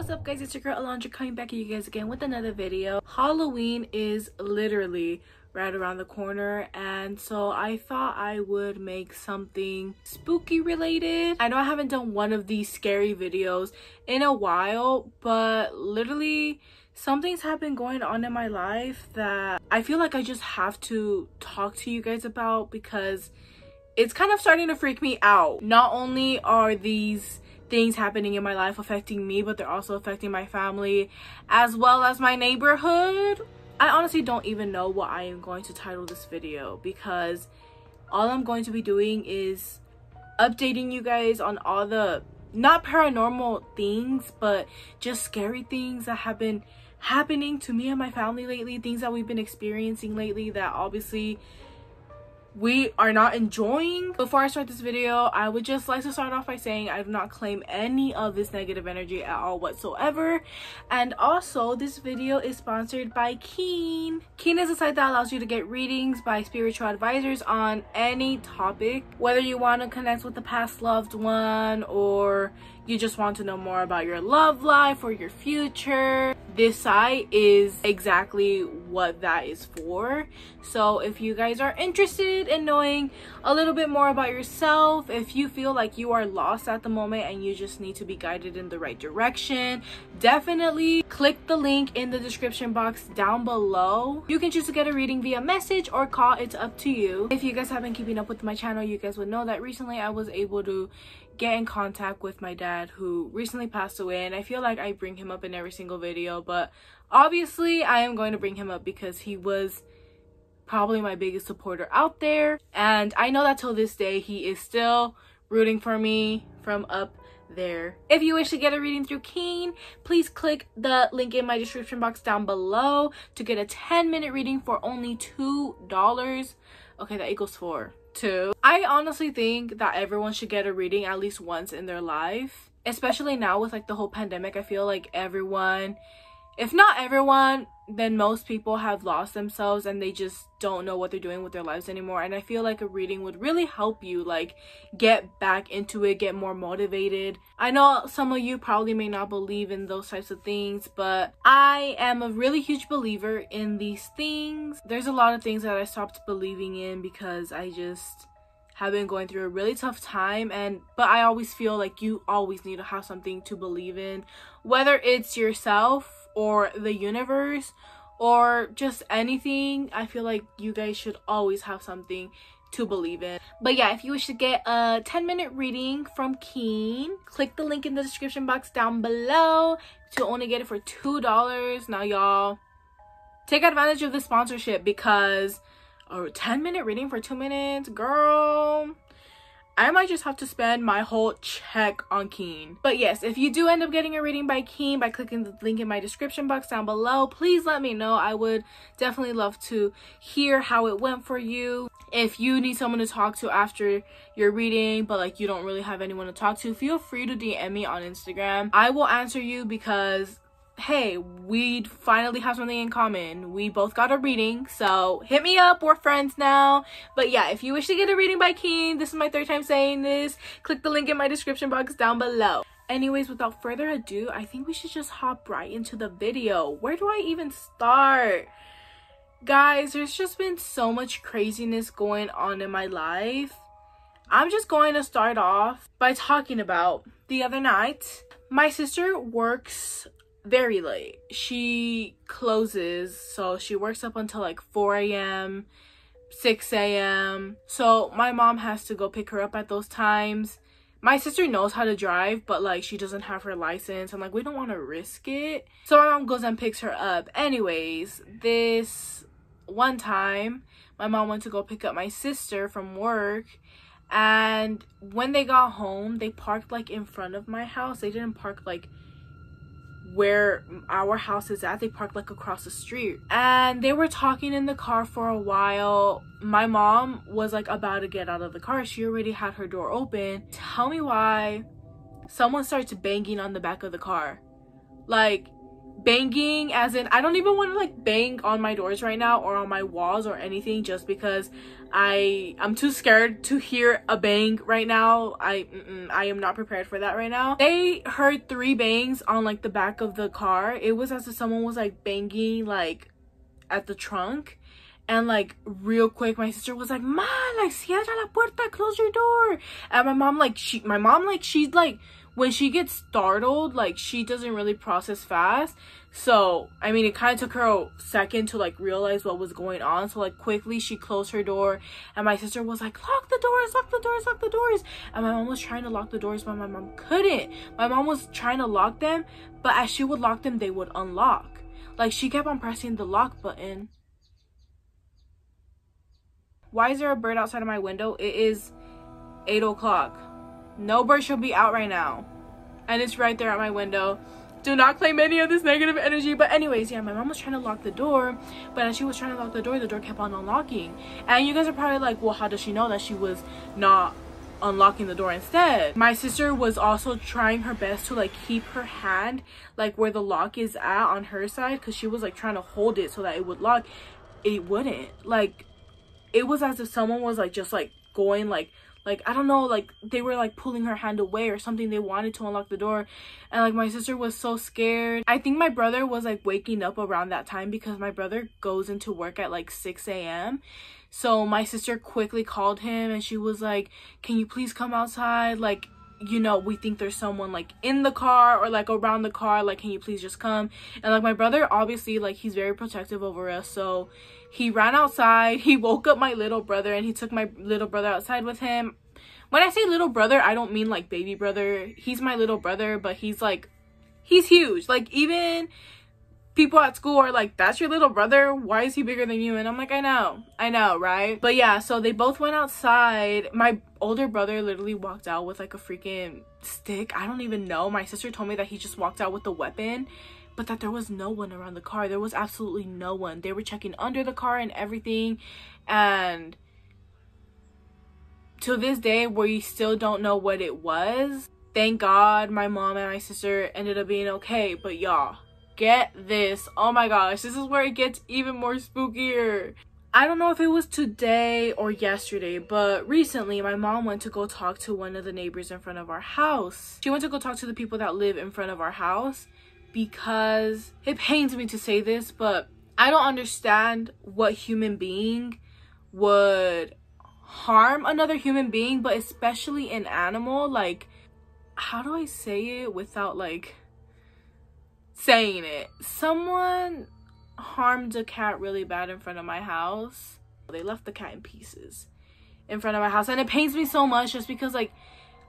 What's up guys, it's your girl Alondra coming back at you guys again with another video. Halloween is literally right around the corner, and so I thought I would make something spooky related. I know I haven't done one of these scary videos in a while, but literally something's been going on in my life that I feel like I just have to talk to you guys about because it's kind of starting to freak me out. Not only are these things happening in my life affecting me, but they're also affecting my family as well as my neighborhood. I honestly don't even know what I am going to title this video because all I'm going to be doing is updating you guys on all the not paranormal things but just scary things that have been happening to me and my family lately, things that we've been experiencing lately that obviously we are not enjoying. Before I start this video, I would just like to start off by saying I do not claim any of this negative energy at all whatsoever. And also, this video is sponsored by Keen. Keen is a site that allows you to get readings by spiritual advisors on any topic, whether you want to connect with a past loved one or you just want to know more about your love life or your future. This site is exactly what that is for. So if you guys are interested in knowing a little bit more about yourself, if you feel like you are lost at the moment and you just need to be guided in the right direction, definitely click the link in the description box down below. You can choose to get a reading via message or call, it's up to you. If you guys have been keeping up with my channel, you guys would know that recently I was able to get in contact with my dad who recently passed away, and I feel like I bring him up in every single video, but obviously I am going to bring him up because he was probably my biggest supporter out there, and I know that till this day he is still rooting for me from up there. If you wish to get a reading through Keen, please click the link in my description box down below to get a 10-minute reading for only $2. Okay, that equals 4. I honestly think that everyone should get a reading at least once in their life, especially now with like the whole pandemic. I feel like everyone, if not everyone, then most people have lost themselves and they just don't know what they're doing with their lives anymore, and I feel like a reading would really help you like get back into it, get more motivated. I know some of you probably may not believe in those types of things, but I am a really huge believer in these things. There's a lot of things that I stopped believing in because I just have been going through a really tough time, but I always feel like you always need to have something to believe in, whether it's yourself or the universe or just anything. I feel like you guys should always have something to believe in. But yeah, if you wish to get a 10-minute reading from Keen, click the link in the description box down below to only get it for $2. Now y'all, take advantage of the sponsorship because a 10-minute reading for 2 minutes, girl, I might just have to spend my whole check on Keen. But yes, if you do end up getting a reading by Keen by clicking the link in my description box down below, please let me know. I would definitely love to hear how it went for you. If you need someone to talk to after your reading but like you don't really have anyone to talk to, feel free to DM me on Instagram. I will answer you because hey, we finally have something in common. We both got a reading, so hit me up. We're friends now. But yeah, if you wish to get a reading by Keen, this is my 3rd time saying this, click the link in my description box down below. Anyways, without further ado, I think we should just hop right into the video. Where do I even start? Guys, there's just been so much craziness going on in my life. I'm just going to start off by talking about the other night. My sister works very late. She closes, so she works up until like 4 a.m, 6 a.m. So my mom has to go pick her up at those times. My sister knows how to drive, but like she doesn't have her license, and like we don't want to risk it, so my mom goes and picks her up. Anyways, this one time my mom went to go pick up my sister from work, and when they got home they parked like in front of my house. They didn't park like where our house is at, they parked like across the street, and they were talking in the car for a while. My mom was like about to get out of the car. She already had her door open. Tell me why someone starts banging on the back of the car, like banging, as in I don't even want to like bang on my doors right now or on my walls or anything, just because I'm too scared to hear a bang right now. I am not prepared for that right now. They heard 3 bangs on like the back of the car. It was as if someone was like banging like at the trunk. And like real quick, my sister was like, "Ma, like cierra la puerta, close your door." And my mom she's like, when she gets startled, like she doesn't really process fast. So I mean, it kind of took her a second to like realize what was going on. So like quickly she closed her door, and my sister was like, "Lock the doors, lock the doors, lock the doors." And my mom was trying to lock the doors, but my mom couldn't. My mom was trying to lock them, but as she would lock them, they would unlock. Like she kept on pressing the lock button. Why is there a bird outside of my window? It is 8 o'clock. No bird should be out right now. And it's right there at my window. Do not claim any of this negative energy. But anyways, yeah, my mom was trying to lock the door. But as she was trying to lock the door kept on unlocking. And you guys are probably like, well, how does she know that she was not unlocking the door instead? My sister was also trying her best to like keep her hand like where the lock is at on her side, because she was like trying to hold it so that it would lock. It wouldn't. Like, it was as if someone was like just like going like I don't know, like they were like pulling her hand away or something. They wanted to unlock the door. And like my sister was so scared. I think my brother was like waking up around that time, because my brother goes into work at like 6 a.m. So my sister quickly called him, and she was like, "Can you please come outside? Like, you know, we think there's someone like in the car or like around the car. Like, can you please just come?" And like my brother, obviously, like he's very protective over us, so he ran outside. He woke up my little brother, and he took my little brother outside with him. When I say little brother, I don't mean like baby brother. He's my little brother, but he's huge. Like even people at school are like, "That's your little brother? Why is he bigger than you?" And I'm like, I know, right? But yeah, so they both went outside. My older brother literally walked out with like a freaking stick. I don't even know. My sister told me that he just walked out with the weapon, but that there was no one around the car. There was absolutely no one. They were checking under the car and everything. And to this day, we still don't know what it was. Thank God my mom and my sister ended up being okay. But y'all, get this. Oh my gosh, this is where it gets even more spookier. I don't know if it was today or yesterday, but recently my mom went to go talk to one of the neighbors in front of our house. She went to go talk to the people that live in front of our house, because it pains me to say this, but I don't understand what human being would harm another human being, but especially an animal. Like, how do I say it without like saying it? Someone harmed a cat really bad in front of my house. They left the cat in pieces in front of my house, and it pains me so much, just because like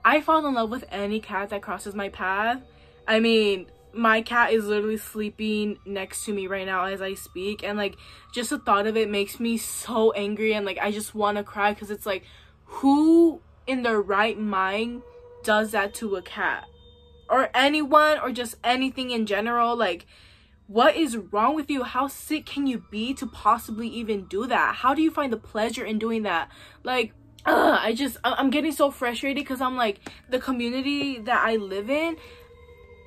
I fall in love with any cat that crosses my path. I mean, my cat is literally sleeping next to me right now as I speak, and like just the thought of it makes me so angry, and like I just want to cry, because it's like, who in their right mind does that to a cat or anyone, or just anything in general? Like, what is wrong with you? How sick can you be to possibly even do that? How do you find the pleasure in doing that? Like, I'm getting so frustrated, because I'm like, the community that I live in,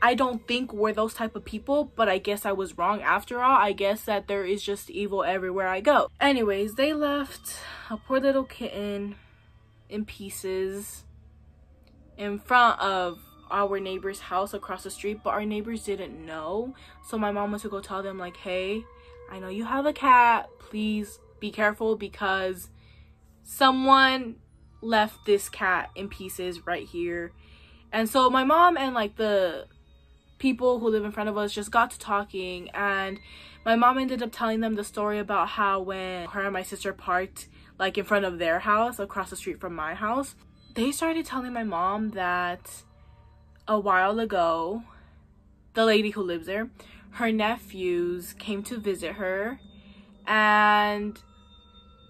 I don't think we're those type of people, but I guess I was wrong after all. I guess that there is just evil everywhere I go. Anyways, they left a poor little kitten in pieces in front of our neighbor's house across the street, but our neighbors didn't know. So my mom went to go tell them like, "Hey, I know you have a cat. Please be careful, because someone left this cat in pieces right here." And so my mom and like the people who live in front of us just got to talking, and my mom ended up telling them the story about how when her and my sister parked like in front of their house across the street from my house, they started telling my mom that a while ago, the lady who lives there, her nephews came to visit her, and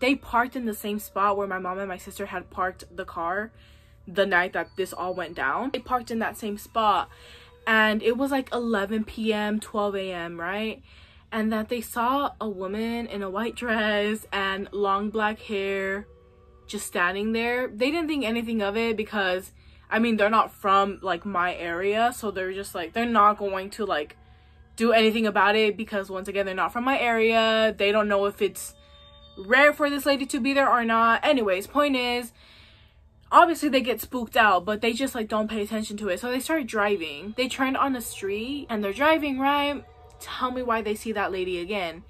they parked in the same spot where my mom and my sister had parked the car the night that this all went down. They parked in that same spot, and it was like 11 p.m 12 a.m, right? And that they saw a woman in a white dress and long black hair just standing there. They didn't think anything of it, because I mean, they're not from like my area, so they're just like, they're not going to like do anything about it because once again, they're not from my area. They don't know if it's rare for this lady to be there or not. Anyways, point is, obviously they get spooked out, but they just like don't pay attention to it. So they start driving. They turned on the street and they're driving, right? Tell me why they see that lady again.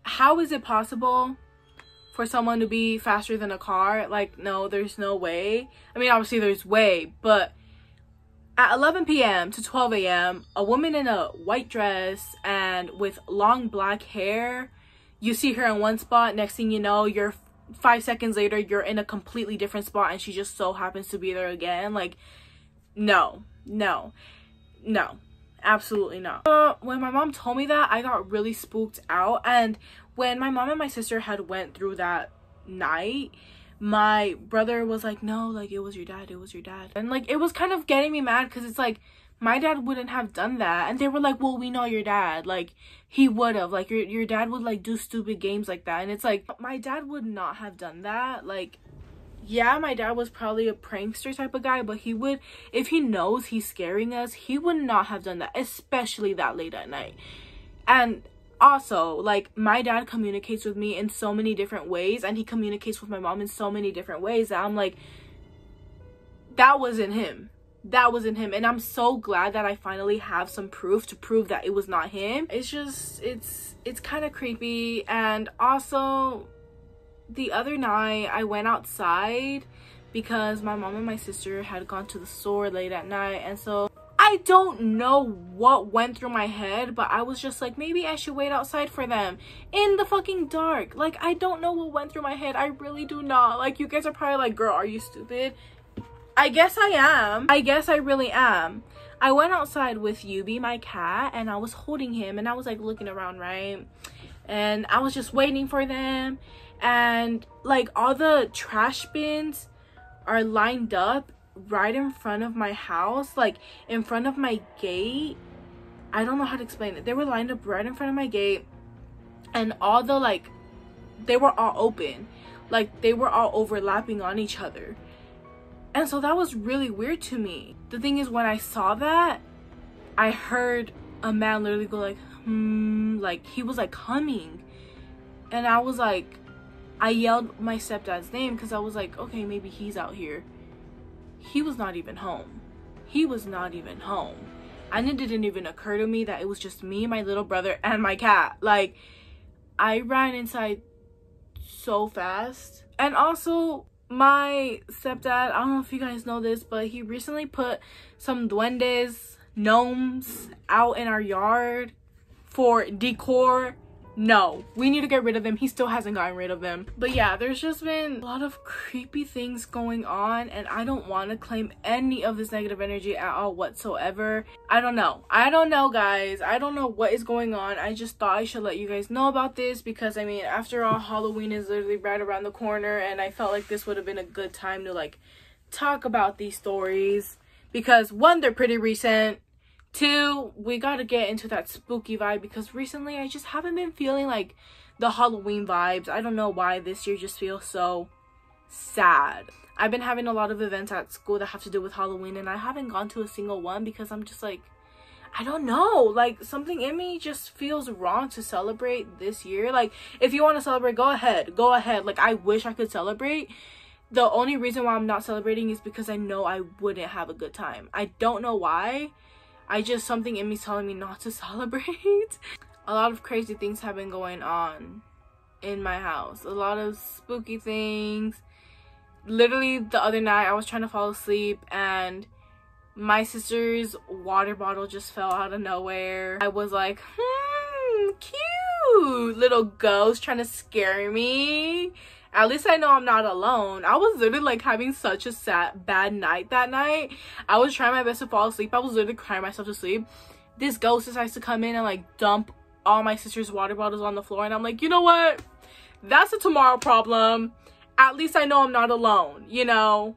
How is it possible for someone to be faster than a car? Like, no, there's no way. I mean, obviously there's way, but at 11 p.m. to 12 a.m., a woman in a white dress and with long black hair, you see her in one spot, next thing you know, you're 5 seconds later, you're in a completely different spot and she just so happens to be there again. Like, no, absolutely not. When my mom told me that, I got really spooked out. And when my mom and my sister had went through that night, my brother was like, no, like, it was your dad, and like, it was kind of getting me mad because it's like, my dad wouldn't have done that. And they were like, well, we know your dad, like, he would have, like, your dad would like do stupid games like that. And it's like, my dad would not have done that. Like, yeah, my dad was probably a prankster type of guy, but he would, if he knows he's scaring us, he would not have done that, especially that late at night. And also, like, my dad communicates with me in so many different ways, and he communicates with my mom in so many different ways that I'm like, that wasn't him. And I'm so glad that I finally have some proof to prove that it was not him. It's just, it's kind of creepy. And also, the other night I went outside because my mom and my sister had gone to the store late at night, and so I don't know what went through my head, but I was just like, maybe I should wait outside for them in the fucking dark. Like, I don't know what went through my head. I really do not. Like, you guys are probably like, girl, are you stupid? I guess I am. I guess I really am. I went outside with Yubi, my cat, and I was holding him and I was like looking around, right? And I was just waiting for them, and like all the trash bins are lined up right in front of my house, like in front of my gate. I don't know how to explain it. They were lined up right in front of my gate, and all the, like, they were all open, like they were all overlapping on each other. And so that was really weird to me. The thing is, when I saw that, I heard a man literally go like, like he was like humming. And I was like, I yelled my stepdad's name because I was like, okay, maybe he's out here. He was not even home. And it didn't even occur to me that it was just me, my little brother, and my cat. Like, I ran inside so fast. And also, my stepdad, I don't know if you guys know this, but he recently put some duendes, gnomes out in our yard for decor. No, we need to get rid of them. He still hasn't gotten rid of them. But yeah, there's just been a lot of creepy things going on, and I don't want to claim any of this negative energy at all whatsoever. I don't know, guys. I don't know what is going on. I just thought I should let you guys know about this because, I mean, after all, Halloween is literally right around the corner, and I felt like this would have been a good time to like talk about these stories because, one, they're pretty recent. Two, we gotta get into that spooky vibe because recently I just haven't been feeling like the Halloween vibes. I don't know why this year just feels so sad. I've been having a lot of events at school that have to do with Halloween, and I haven't gone to a single one because I'm just like, I don't know, like something in me just feels wrong to celebrate this year. Like, if you want to celebrate, go ahead. Like, I wish I could celebrate. The only reason why I'm not celebrating is because I know I wouldn't have a good time. I don't know why. Something in me telling me not to celebrate. A lot of crazy things have been going on in my house. A lot of spooky things. Literally the other night I was trying to fall asleep and my sister's water bottle just fell out of nowhere. I was like, cute little ghost trying to scare me. At least I know I'm not alone. I was literally like having such a bad night that night. I was trying my best to fall asleep. I was literally crying myself to sleep. This ghost decides to come in and like dump all my sister's water bottles on the floor. And I'm like, you know what? That's a tomorrow problem. At least I know I'm not alone, you know?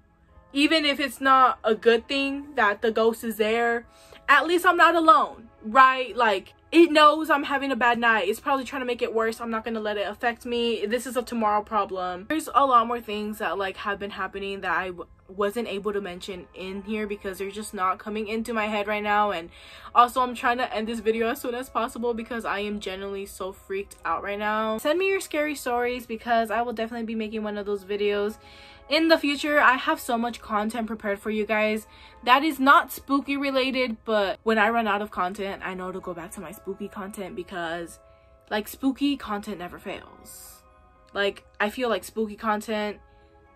Even if it's not a good thing that the ghost is there, at least I'm not alone, right? Like, it knows I'm having a bad night. It's probably trying to make it worse. I'm not going to let it affect me. This is a tomorrow problem. There's a lot more things that like have been happening that I wasn't able to mention in here because they're just not coming into my head right now. And also I'm trying to end this video as soon as possible because I am genuinely so freaked out right now. Send me your scary stories because I will definitely be making one of those videos in the future. I have so much content prepared for you guys that is not spooky related, but when I run out of content, I know to go back to my spooky content because like spooky content never fails. Like I feel like spooky content,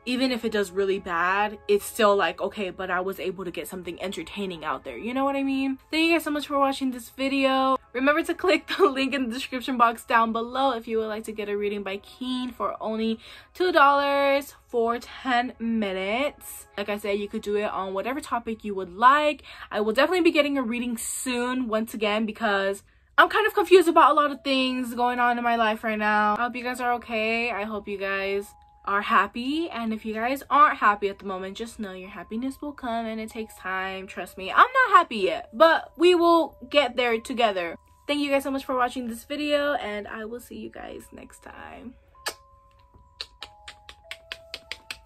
even if it does really bad, it's still like, okay, but I was able to get something entertaining out there. You know what I mean? Thank you guys so much for watching this video. Remember to click the link in the description box down below if you would like to get a reading by Keen for only $2 for 10 minutes. Like I said, you could do it on whatever topic you would like. I will definitely be getting a reading soon once again because I'm kind of confused about a lot of things going on in my life right now. I hope you guys are okay. I hope you guys are happy, and if you guys aren't happy at the moment, just know your happiness will come and it takes time. Trust me, I'm not happy yet, but we will get there together. Thank you guys so much for watching this video, and I will see you guys next time.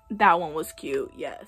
That one was cute, yes.